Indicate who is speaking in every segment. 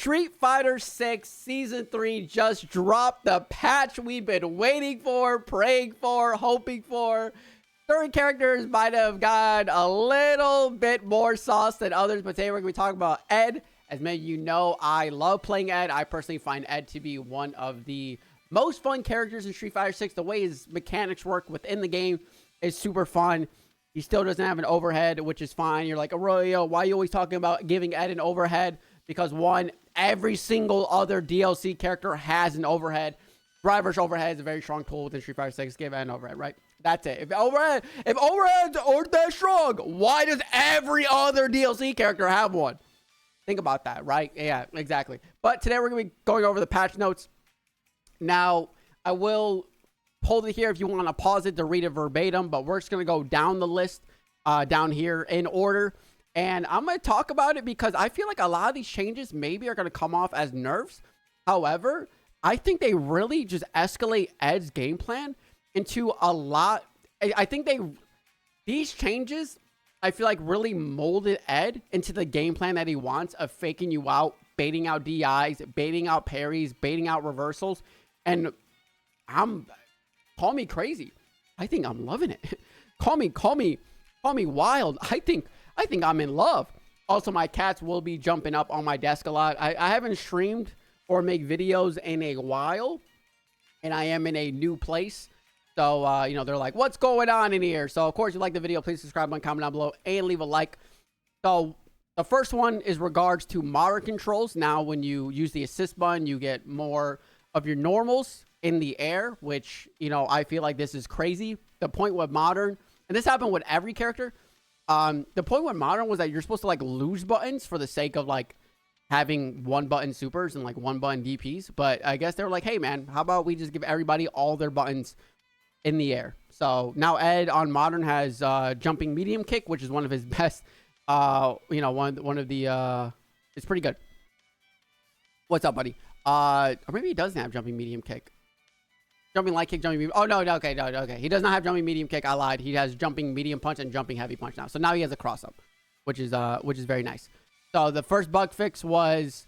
Speaker 1: Street Fighter 6 Season 3 just dropped the patch we've been waiting for, praying for, hoping for. Certain characters might have got a little bit more sauce than others, but today we're going to be talking about Ed. As many of you know, I love playing Ed. I personally find Ed to be one of the most fun characters in Street Fighter 6. The way his mechanics work within the game is super fun. He still doesn't have an overhead, which is fine. You're like, Arroyo, why are you always talking about giving Ed an overhead? Because one, every single other DLC character has an overhead. Driver's overhead is a very strong tool within Street Fighter 6. Give Ed an overhead, right? That's it. If overheads aren't that strong, why does every other DLC character have one? Think about that, right? Yeah, exactly. But today we're going to be going over the patch notes. Now, I will hold it here if you want to pause it to read it verbatim, but we're just going to go down the list down here in order. And I'm going to talk about it because I feel like a lot of these changes maybe are going to come off as nerfs. However, I think they really just escalate Ed's game plan into a lot. I think these changes, I feel like, really molded Ed into the game plan that he wants of faking you out, baiting out DIs, baiting out parries, baiting out reversals. And call me crazy. I think I'm loving it. Call me wild. I think I'm in love. Also, my cats will be jumping up on my desk a lot. I haven't streamed or make videos in a while, and I am in a new place. So, you know, they're like, what's going on in here? So, of course, if you like the video, please subscribe and comment down below and leave a like. So, the first one is regards to modern controls. Now, when you use the assist button, you get more of your normals in the air, which, you know, I feel like this is crazy. The point with modern, and this happened with every character, the point with modern was that you're supposed to, like, lose buttons for the sake of, like, having one button supers and, like, one button DPs. But I guess they were like, hey, man, how about we just give everybody all their buttons in the air? So now Ed on modern has jumping medium kick, which is one of his best, you know, one of the, it's pretty good. What's up, buddy? Or maybe he doesn't have jumping medium kick. Jumping light kick, jumping medium. Oh, no, okay, no, okay. He does not have jumping medium kick. I lied. He has jumping medium punch and jumping heavy punch now. So now he has a cross up, which is very nice. So the first bug fix was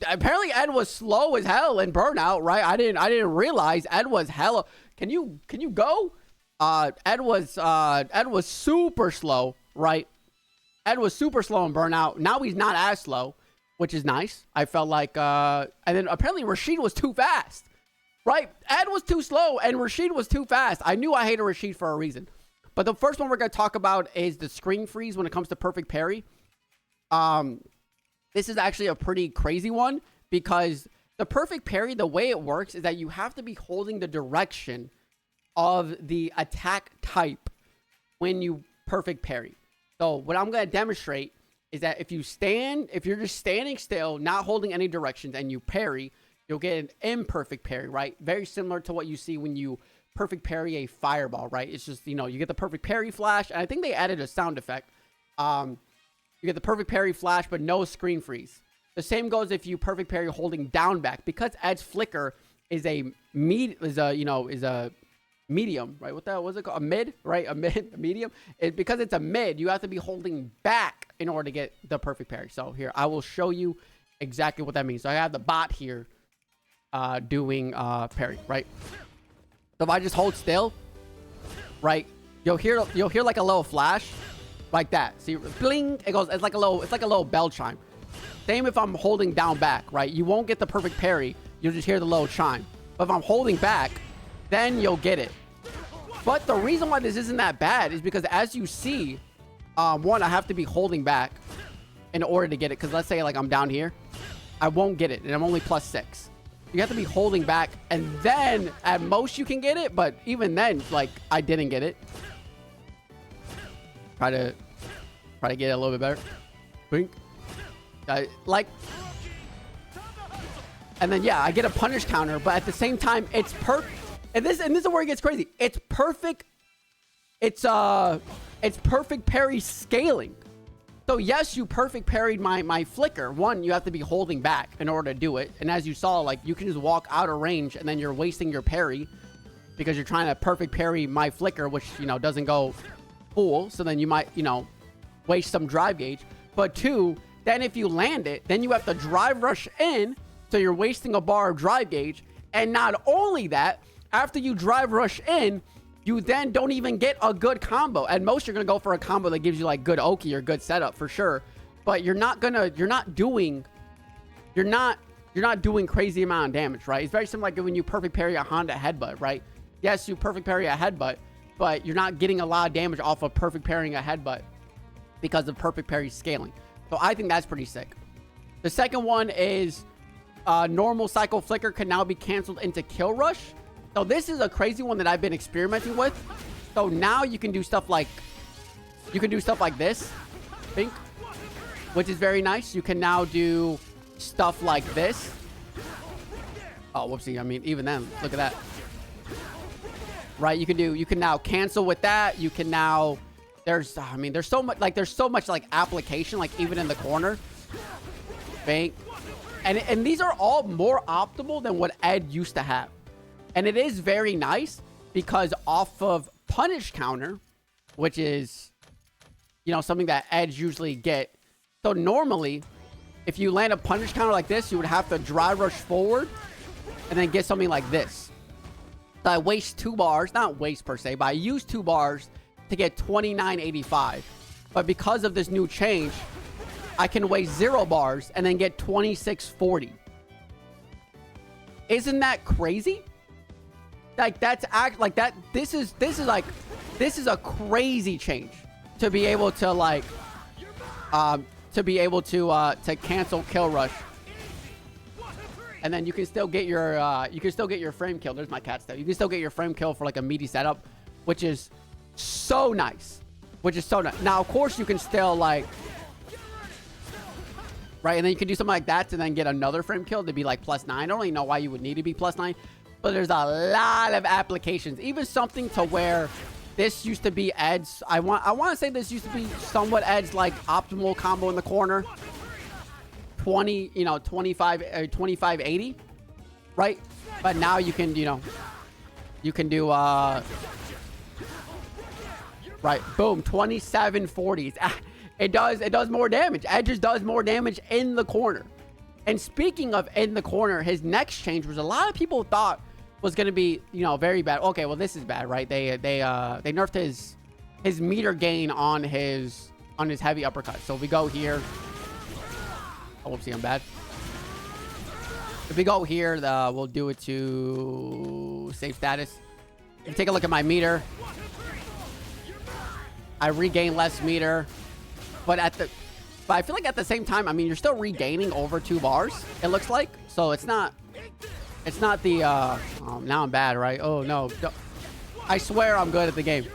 Speaker 1: apparently Ed was slow as hell in Burnout, right? I didn't realize Ed was hella. Can you go? Ed was super slow, right? Ed was super slow in Burnout. Now he's not as slow, which is nice. I felt like and then apparently Rashid was too fast. Right? Ed was too slow and Rashid was too fast. I knew I hated Rashid for a reason. But the first one we're going to talk about is the screen freeze when it comes to perfect parry. This is actually a pretty crazy one because the perfect parry, the way it works is that you have to be holding the direction of the attack type when you perfect parry. So what I'm going to demonstrate is that if you're just standing still, not holding any directions, and you parry, you'll get an imperfect parry, right? Very similar to what you see when you perfect parry a fireball, right? It's just, you know, you get the perfect parry flash, and I think they added a sound effect. You get the perfect parry flash, but no screen freeze. The same goes if you perfect parry holding down back, because Ed's flicker is a medium, right? What the hell was it called? A mid, right? A medium. Because it's a mid, you have to be holding back in order to get the perfect parry. So here, I will show you exactly what that means. So I have the bot here doing parry, right? So if I just hold still, right, you'll hear like a little flash, like that. See, bling, it goes. It's like a little bell chime. Same if I'm holding down back, right? You won't get the perfect parry. You'll just hear the little chime. But if I'm holding back, then you'll get it. But the reason why this isn't that bad is because, as you see, one, I have to be holding back in order to get it. Because let's say like I'm down here, I won't get it, and I'm only +6. You have to be holding back, and then at most you can get it. But even then, like, I didn't get it. Try to get it a little bit better. Blink. Like, and then yeah, I get a punish counter, but at the same time, it's perfect. And this is where it gets crazy. It's perfect. It's perfect parry scaling. So yes, you perfect parried my flicker. One, you have to be holding back in order to do it. And as you saw, like, you can just walk out of range and then you're wasting your parry because you're trying to perfect parry my flicker, which, you know, doesn't go full. So then you might, you know, waste some drive gauge. But two, Then if you land it, then you have to drive rush in, so you're wasting a bar of drive gauge. And not only that, after you drive rush in, you then don't even get a good combo. At most, you're gonna go for a combo that gives you like good Oki or good setup for sure. But you're not doing crazy amount of damage, right? It's very similar like when you perfect parry a Honda headbutt, right? Yes, you perfect parry a headbutt, but you're not getting a lot of damage off of perfect parrying a headbutt because of perfect parry scaling. So I think that's pretty sick. The second one is normal cycle flicker can now be canceled into kill rush. So this is a crazy one that I've been experimenting with. So now you can do stuff like this, think, which is very nice. You can now do stuff like this. Oh, whoopsie. I mean, even then, look at that. Right? You can now cancel with that. You can now, there's so much like application, like even in the corner. Bank. And these are all more optimal than what Ed used to have. And it is very nice because off of punish counter, which is, you know, something that Eds usually get. So normally, if you land a punish counter like this, you would have to drive rush forward and then get something like this. So I waste 2 bars, not waste per se, but I use 2 bars to get 29.85. But because of this new change, I can waste 0 bars and then get 26.40. Isn't that crazy? Like that's like that. This is a crazy change to be able to like to cancel kill rush. And then you can still get your frame kill. There's my cat stuff. You can still get your frame kill for like a meaty setup, which is so nice. Now, of course, you can still like, right? And then you can do something like that to then get another frame kill to be like +9. I don't really know why you would need to be +9, but there's a lot of applications. Even something to where this used to be Ed's. I want to say this used to be somewhat Ed's like optimal combo in the corner. 25-80, right? But now you can, you can do right, boom, 27-40. It does more damage. Ed just does more damage in the corner. And speaking of in the corner, his next change was a lot of people thought was going to be, very bad. Okay, well, this is bad, right? They nerfed his meter gain on his heavy uppercut. So if we go here, oh, whoopsie, I'm bad. If we go here, we'll do it to save status. If you take a look at my meter, I regain less meter, but I feel like at the same time, I mean, you're still regaining over 2 bars. It looks like, so it's not the. Oh, now I'm bad, right? Oh no, I swear I'm good at the game.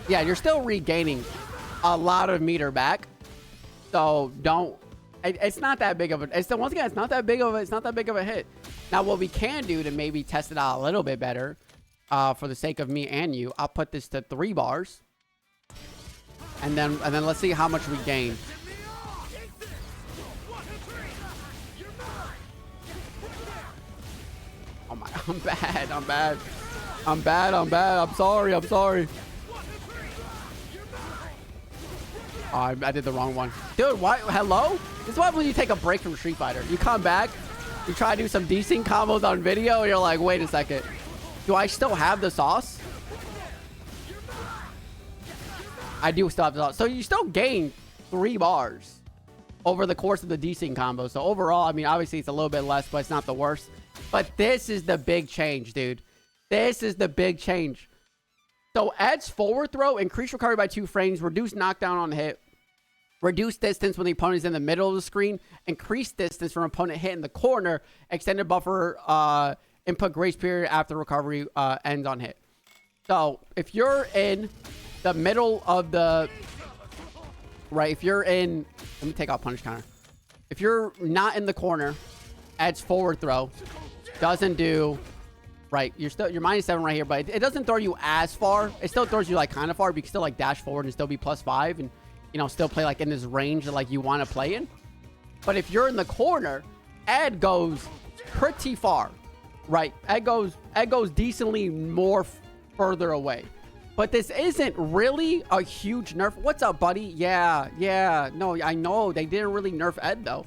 Speaker 1: Yeah, you're still regaining a lot of meter back. So don't. It's not that big of a. Once again, it's not that big of a hit. Now, what we can do to maybe test it out a little bit better, for the sake of me and you, I'll put this to 3 bars, and then let's see how much we gain. Oh my! I'm bad. I'm sorry. Oh, I did the wrong one. Dude, why? Hello? This is what when you take a break from Street Fighter. You come back, you try to do some decent combos on video, and you're like, wait a second. Do I still have the sauce? I do still have the sauce. So you still gain 3 bars over the course of the desync combo. So overall, I mean, obviously it's a little bit less, but it's not the worst. But this is the big change, dude. This is the big change. So Ed's forward throw, increase recovery by 2 frames, reduce knockdown on hit, reduce distance when the opponent is in the middle of the screen, increase distance from opponent hit in the corner, extended buffer, input grace period after recovery ends on hit. So if you're in the middle of the, right, if you're in, let me take out punish counter. If you're not in the corner, Ed's forward throw doesn't do, right, you're -7 right here, but it doesn't throw you as far. It still throws you like kind of far, but you can still like dash forward and still be +5 and, still play like in this range that like you want to play in. But if you're in the corner, Ed goes pretty far, right? Ed goes decently more further away. But this isn't really a huge nerf. What's up, buddy? Yeah. No, I know. They didn't really nerf Ed, though.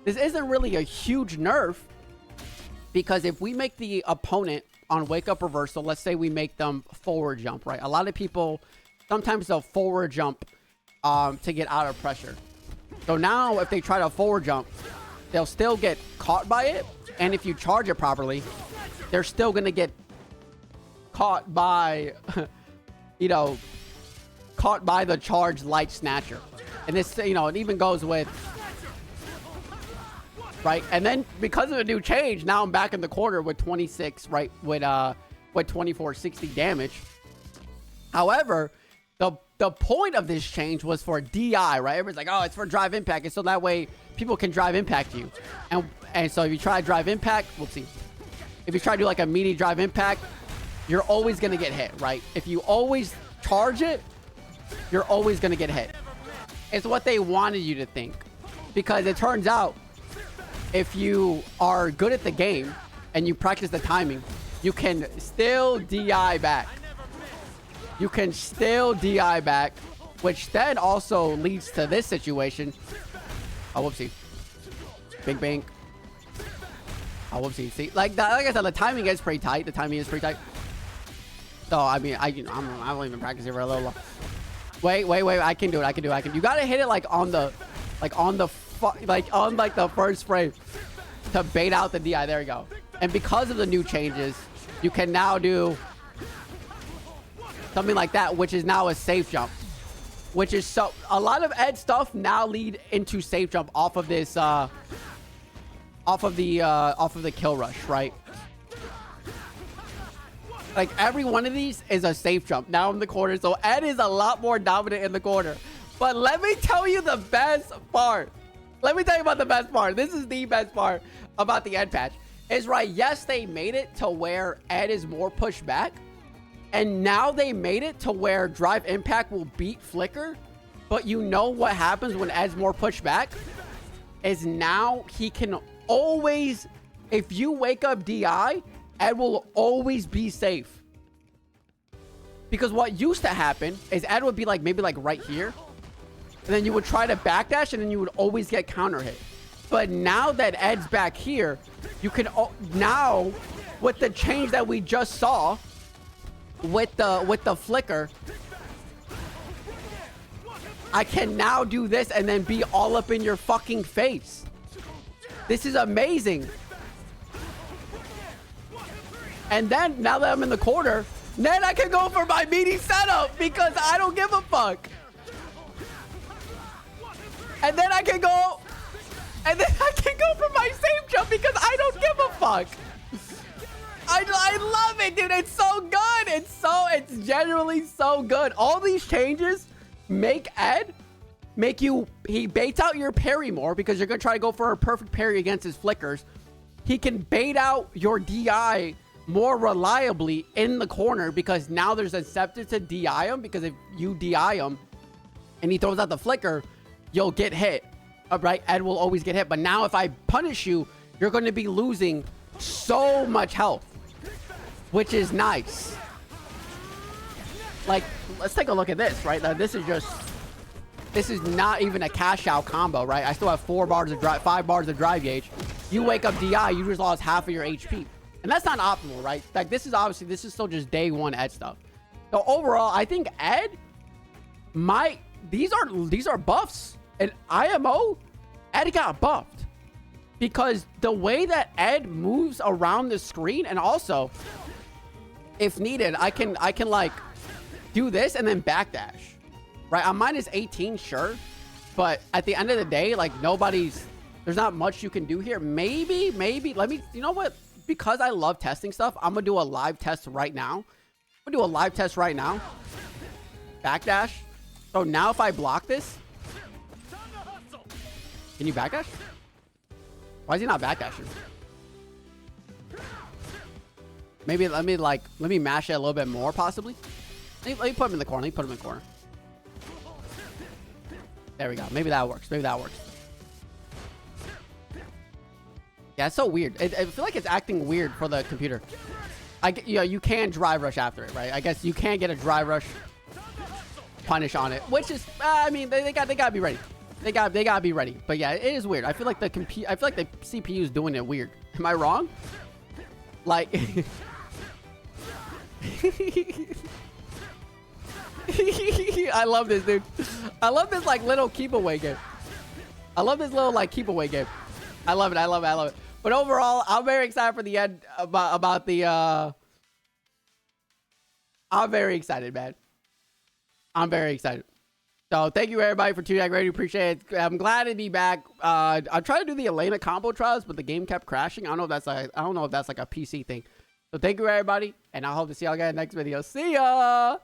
Speaker 1: This isn't really a huge nerf. Because if we make the opponent on wake up reversal, let's say we make them forward jump, right? A lot of people, sometimes they'll forward jump to get out of pressure. So now if they try to forward jump, they'll still get caught by it. And if you charge it properly, they're still going to get caught by, you know, caught by the charged light snatcher. And this, you know, it even goes with, right? And then because of the new change, now I'm back in the corner with 26, right? With 2460 damage. However, the point of this change was for DI, right? Everybody's like, oh, it's for drive impact. And so that way people can drive impact you. And so if you try to drive impact, we'll see. If you try to do like a meaty drive impact, you're always going to get hit, right? If you always charge it, you're always going to get hit. It's what they wanted you to think. Because it turns out, if you are good at the game and you practice the timing, you can still DI back. You can still DI back, which then also leads to this situation. Oh, whoopsie. Bing, bing. Oh, whoopsie. See, like I said, the timing is pretty tight. The timing is pretty tight. So, I mean, I don't even practice it for a little while. Wait. I can do it. You gotta hit it like on the first frame to bait out the DI. There you go. And because of the new changes, you can now do something like that, which is now a safe jump. Which is so a lot of Ed stuff now lead into safe jump off of this off of the kill rush, right? Like every one of these is a safe jump now in the corner. So Ed is a lot more dominant in the corner. But let me tell you the best part. Let me tell you about the best part. This is the best part about the Ed patch. Is right, yes, they made it to where Ed is more pushed back. And now they made it to where drive impact will beat flicker. But you know what happens when Ed's more pushed back? Is now he can always, if you wake up DI, Ed will always be safe. Because what used to happen is Ed would be like, maybe like right here. And then you would try to backdash and then you would always get counter hit. But now that Ed's back here, you can now with the change that we just saw with the flicker, I can now do this and then be all up in your fucking face. This is amazing. And then now that I'm in the corner, then I can go for my meaty setup because I don't give a fuck. And then I can go for my safe jump because I don't give a fuck. I love it, dude. It's so good. It's genuinely so good. All these changes make Ed, he baits out your parry more because you're going to try to go for a perfect parry against his flickers. He can bait out your DI more reliably in the corner because now there's incentive to DI him, because if you DI him and he throws out the flicker, you'll get hit, right? Ed will always get hit. But now if I punish you, you're going to be losing so much health, which is nice. Like, let's take a look at this, right? Now, this is not even a cash out combo, right? I still have 5 bars of drive gauge. You wake up DI, you just lost half of your HP. And that's not optimal, right? Like, this is still just day one Ed stuff. So overall, I think Ed these are buffs. And IMO, Ed got buffed because the way that Ed moves around the screen, and also if needed, I can like do this and then backdash, right? I'm minus 18, sure, but at the end of the day, like there's not much you can do here. Maybe let me, you know what? Because I love testing stuff, I'm gonna do a live test right now. Backdash. So now if I block this, can you backdash? Why is he not backdashing? Maybe let me mash it a little bit more, possibly. Let me put him in the corner. There we go. Maybe that works. Yeah, it's so weird. I feel like it's acting weird for the computer. you know, you can drive rush after it, right? I guess you can get a drive rush punish on it, which is, I mean, they gotta be ready. They gotta be ready. But yeah, it is weird. I feel like the CPU is doing it weird. Am I wrong? Like, I love this, dude. I love this like little keep away game. I love this little like keep away game. I love it. I love it. I love it. But overall, I'm very excited for the end about the. I'm very excited, man. I'm very excited. So thank you everybody for tuning in. I really appreciate it. I'm glad to be back. I'm trying to do the Elena combo trials, but the game kept crashing. I don't know if that's like a PC thing. So thank you everybody, and I hope to see y'all again in the next video. See ya.